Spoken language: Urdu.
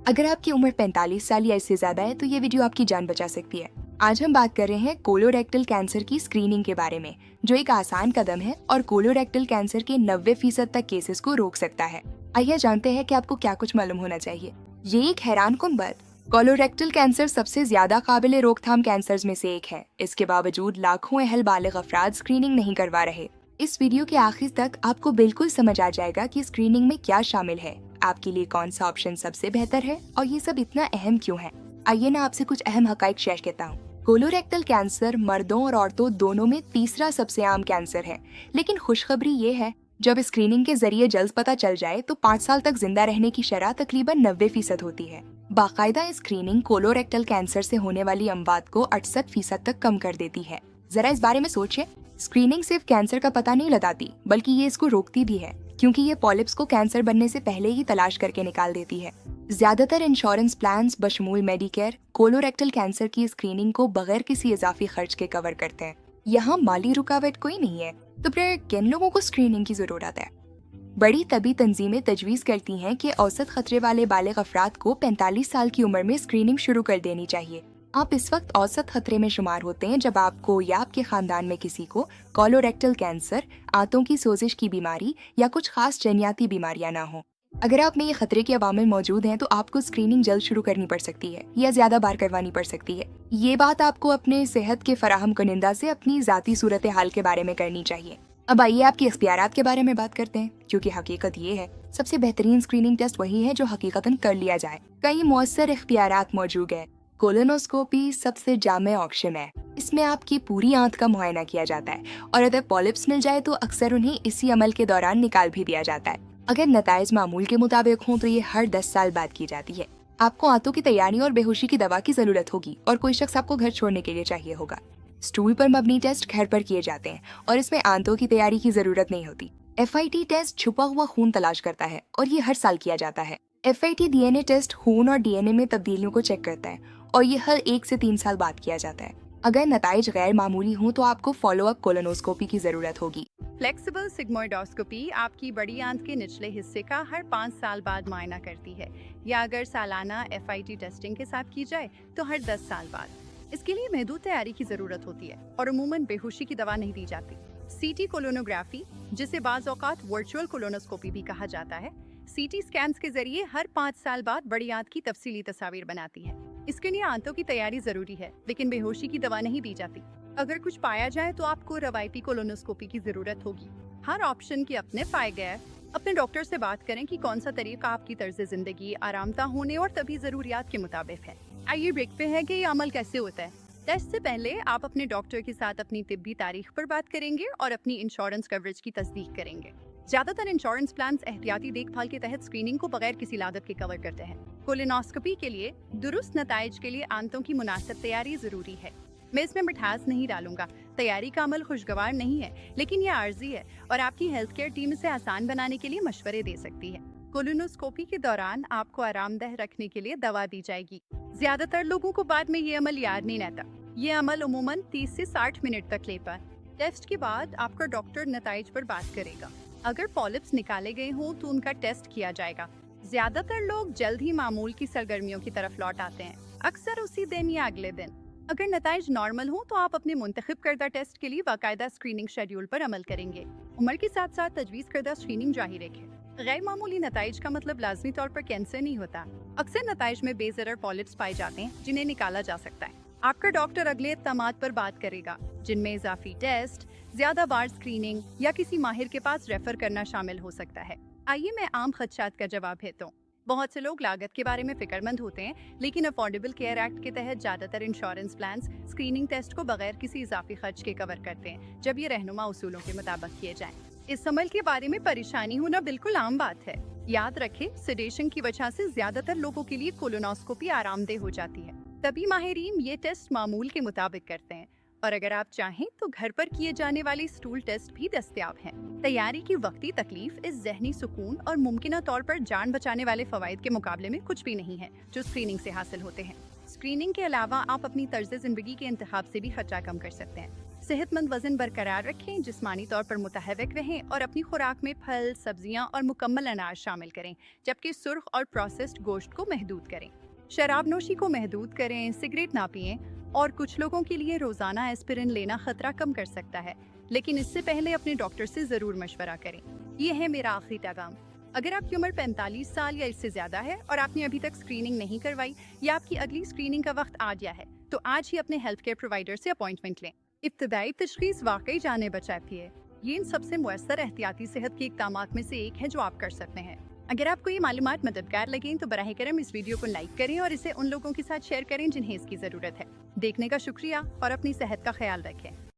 اگر آپ کی عمر 45 سال یا اس سے زیادہ ہے تو یہ ویڈیو آپ کی جان بچا سکتی ہے۔ آج ہم بات کر رہے ہیں کولوریکٹل کینسر کی اسکریننگ کے بارے میں، جو ایک آسان قدم ہے اور کولوریکٹل کینسر کے 90% تک کیسز کو روک سکتا ہے۔ آئیے جانتے ہیں کہ آپ کو کیا کچھ معلوم ہونا چاہیے۔ یہ ایک حیران کن بات، کولوریکٹل کینسر سب سے زیادہ قابل روک تھام کینسرز میں سے ایک ہے۔ اس کے باوجود لاکھوں اہل بالغ افراد اسکریننگ نہیں کروا رہے۔ اس ویڈیو کے آخر تک آپ کو بالکل سمجھ آ جائے گا کہ اسکریننگ میں کیا شامل ہے، آپ کے لیے کون سا آپشن سب سے بہتر ہے اور یہ سب اتنا اہم کیوں ہے۔ آئیے نا آپ سے کچھ اہم حقائق شیئر کرتا ہوں۔ کولوریکٹل کینسر مردوں اور عورتوں دونوں میں تیسرا سب سے عام کینسر ہے، لیکن خوشخبری یہ ہے جب اسکریننگ کے ذریعے جلد پتہ چل جائے تو 5 سال تک زندہ رہنے کی شرح تقریباً 90% ہوتی ہے۔ باقاعدہ اسکریننگ کولوریکٹل کینسر سے ہونے والی اموات کو 68% تک کم کر دیتی ہے۔ ذرا اس بارے میں سوچیں، اسکریننگ صرف کینسر کا پتہ نہیں لگاتی بلکہ یہ اس کو روکتی بھی ہے، کیونکہ یہ پالپس کو کینسر بننے سے پہلے ہی تلاش کر کے نکال دیتی ہے۔ زیادہ تر انشورنس پلانز بشمول میڈیکیئر کولوریکٹل کینسر کی اسکریننگ کو بغیر کسی اضافی خرچ کے کور کرتے ہیں۔ یہاں مالی رکاوٹ کوئی نہیں ہے، تو پھر کن لوگوں کو اسکریننگ کی ضرورت ہے؟ بڑی طبی تنظیمیں تجویز کرتی ہیں کہ اوسط خطرے والے بالغ افراد کو 45 سال کی عمر میں اسکریننگ شروع کر دینی چاہیے۔ آپ اس وقت اوسط خطرے میں شمار ہوتے ہیں جب آپ کو یا آپ کے خاندان میں کسی کو کولوریکٹل کینسر، آنتوں کی سوزش کی بیماری یا کچھ خاص جنیاتی بیماریاں نہ ہوں۔ اگر آپ میں یہ خطرے کے عوامل موجود ہیں تو آپ کو اسکریننگ جلد شروع کرنی پڑ سکتی ہے یا زیادہ بار کروانی پڑ سکتی ہے۔ یہ بات آپ کو اپنے صحت کے فراہم کنندہ سے اپنی ذاتی صورتحال کے بارے میں کرنی چاہیے۔ اب آئیے آپ کے اختیارات کے بارے میں بات کرتے ہیں، کیونکہ حقیقت یہ ہے سب سے بہترین اسکریننگ ٹیسٹ وہی ہے جو حقیقتاً کر لیا جائے۔ کئی مؤثر اختیارات موجود ہیں۔ کولونوسکوپی سب سے جامع آپشن ہے۔ اس میں آپ کی پوری آنت کا معائنہ کیا جاتا ہے اور اگر پالپس مل جائے تو اکثر انہیں اسی عمل کے دوران نکال بھی دیا جاتا ہے۔ اگر نتائج معمول کے مطابق ہوں تو یہ ہر 10 سال بعد کی جاتی ہے۔ آپ کو آنتوں کی تیاری اور بے ہوشی کی دوا کی ضرورت ہوگی اور کوئی شخص آپ کو گھر چھوڑنے کے لیے چاہیے ہوگا۔ اسٹول پر مبنی ٹیسٹ گھر پر کیے جاتے ہیں اور اس میں آنتوں کی تیاری کی ضرورت نہیں ہوتی۔ FIT ٹیسٹ چھپا ہوا خون تلاش کرتا ہے اور یہ ہر سال کیا جاتا ہے۔ FIT DNA ٹیسٹ خون اور DNA میں تبدیلیوں کو چیک کرتا ہے اور یہ ہر 1 سے 3 سال بعد کیا جاتا ہے۔ اگر نتائج غیر معمولی ہوں تو آپ کو فالو اپ کولونوسکوپی کی ضرورت ہوگی۔ فلیکسیبل سگموئڈوسکوپی آپ کی بڑی آنت کے نچلے حصے کا ہر 5 سال بعد معائنہ کرتی ہے، یا اگر سالانہ FIT ٹیسٹنگ کے ساتھ کی جائے تو ہر 10 سال بعد۔ اس کے لیے محدود تیاری کی ضرورت ہوتی ہے اور عموماً بے ہوشی کی دوا نہیں دی جاتی۔ CT کولونوگرافی، جسے بعض اوقات ورچوئل کولونوسکوپی بھی کہا جاتا ہے، CT اسکینز کے ذریعے ہر 5 سال بعد بڑی آنت کی تفصیلی تصاویر بناتی ہے۔ اس کے لیے آنتوں کی تیاری ضروری ہے، لیکن بے ہوشی کی دوا نہیں دی جاتی۔ اگر کچھ پایا جائے تو آپ کو روایتی کولونوسکوپی کی ضرورت ہوگی۔ ہر آپشن کے اپنے فائدے ہیں۔ اپنے ڈاکٹر سے بات کریں کہ کون سا طریقہ آپ کی طرز زندگی، آرام دہ ہونے اور طبی ضروریات کے مطابق ہے۔ آئیے دیکھتے ہیں کہ یہ عمل کیسے ہوتا ہے۔ ٹیسٹ سے پہلے آپ اپنے ڈاکٹر کے ساتھ اپنی طبی تاریخ پر بات کریں گے اور اپنی انشورنس کوریج کی تصدیق کریں گے۔ زیادہ تر انشورنس پلانز احتیاطی دیکھ بھال کے تحت اسکریننگ کو بغیر کسی لاگت کے کور کرتے ہیں۔ کولونوسکوپی کے لیے درست نتائج کے لیے آنتوں کی مناسب تیاری ضروری ہے۔ میں اس میں مٹھاس نہیں ڈالوں گا، تیاری کا عمل خوشگوار نہیں ہے، لیکن یہ عارضی ہے اور آپ کی ہیلتھ کیئر ٹیم اسے آسان بنانے کے لیے مشورے دے سکتی ہے۔ کولونوسکوپی کے دوران آپ کو آرام دہ رکھنے کے لیے دوا دی جائے گی۔ زیادہ تر لوگوں کو بعد میں یہ عمل یاد نہیں رہتا۔ یہ عمل عموماً 30 سے 60 منٹ تک لیتا ہے۔ ٹیسٹ کے بعد آپ کا ڈاکٹر نتائج پر بات کرے گا۔ اگر پالپس نکالے گئے ہوں تو ان کا ٹیسٹ کیا جائے گا۔ زیادہ تر لوگ جلد ہی معمول کی سرگرمیوں کی طرف لوٹ آتے ہیں، اکثر اسی دن یا اگلے دن۔ اگر نتائج نارمل ہوں تو آپ اپنے منتخب کردہ ٹیسٹ کے لیے باقاعدہ اسکریننگ شیڈیول پر عمل کریں گے۔ عمر کے ساتھ ساتھ تجویز کردہ اسکریننگ جاری رکھیں۔ غیر معمولی نتائج کا مطلب لازمی طور پر کینسر نہیں ہوتا۔ اکثر نتائج میں بے ضرر پالپس پائے جاتے ہیں جنہیں نکالا جا سکتا ہے۔ آپ کا ڈاکٹر اگلے اقدامات پر بات کرے گا، جن میں اضافی ٹیسٹ، زیادہ بار اسکریننگ یا کسی ماہر کے پاس ریفر کرنا شامل ہو سکتا ہے۔ آئیے میں عام خدشات کا جواب دیتا ہوں۔ بہت سے لوگ لاگت کے بارے میں فکر مند ہوتے ہیں، لیکن افورڈیبل کیئر ایکٹ کے تحت زیادہ تر انشورنس پلانز اسکریننگ ٹیسٹ کو بغیر کسی اضافی خرچ کے کور کرتے ہیں، جب یہ رہنما اصولوں کے مطابق کیے جائیں۔ اس عمل کے بارے میں پریشانی ہونا بالکل عام بات ہے۔ یاد رکھیں، سیڈیشن کی وجہ سے زیادہ تر لوگوں کے لیے کولونوسکوپی آرام دہ ہو جاتی ہے۔ طبی ماہرین یہ ٹیسٹ معمول کے مطابق کرتے ہیں اور اگر آپ چاہیں تو گھر پر کیے جانے والے اسٹول ٹیسٹ بھی دستیاب ہیں۔ تیاری کی وقتی تکلیف اس ذہنی سکون اور ممکنہ طور پر جان بچانے والے فوائد کے مقابلے میں کچھ بھی نہیں ہے جو اسکریننگ سے حاصل ہوتے ہیں۔ اسکریننگ کے علاوہ آپ اپنی طرز زندگی کے انتخاب سے بھی خرچہ کم کر سکتے ہیں۔ صحت مند وزن برقرار رکھیں، جسمانی طور پر متحرک رہیں اور اپنی خوراک میں پھل، سبزیاں اور مکمل اناج شامل کریں، جبکہ سرخ اور پروسیسڈ گوشت کو محدود کریں۔ شراب نوشی کو محدود کریں، سگریٹ نہ پئیں، اور کچھ لوگوں کے لیے روزانہ ایسپرین لینا خطرہ کم کر سکتا ہے، لیکن اس سے پہلے اپنے ڈاکٹر سے ضرور مشورہ کریں۔ یہ ہے میرا آخری پیغام۔ اگر آپ کی عمر 45 سال یا اس سے زیادہ ہے اور آپ نے ابھی تک اسکریننگ نہیں کروائی یا آپ کی اگلی اسکریننگ کا وقت آ گیا ہے، تو آج ہی اپنے ہیلتھ کیئر پرووائڈر سے اپوائنٹمنٹ لیں۔ ابتدائی تشخیص واقعی جانیں بچاتی ہے۔ یہ ان سب سے مؤثر احتیاطی صحت کے اقدامات میں سے ایک ہے جو آپ کر سکتے ہیں۔ اگر آپ کو یہ معلومات مددگار لگیں تو براہ کرم اس ویڈیو کو لائک کریں اور اسے ان لوگوں کے ساتھ شیئر کریں جنہیں اس کی ضرورت ہے۔ دیکھنے کا شکریہ اور اپنی صحت کا خیال رکھیں۔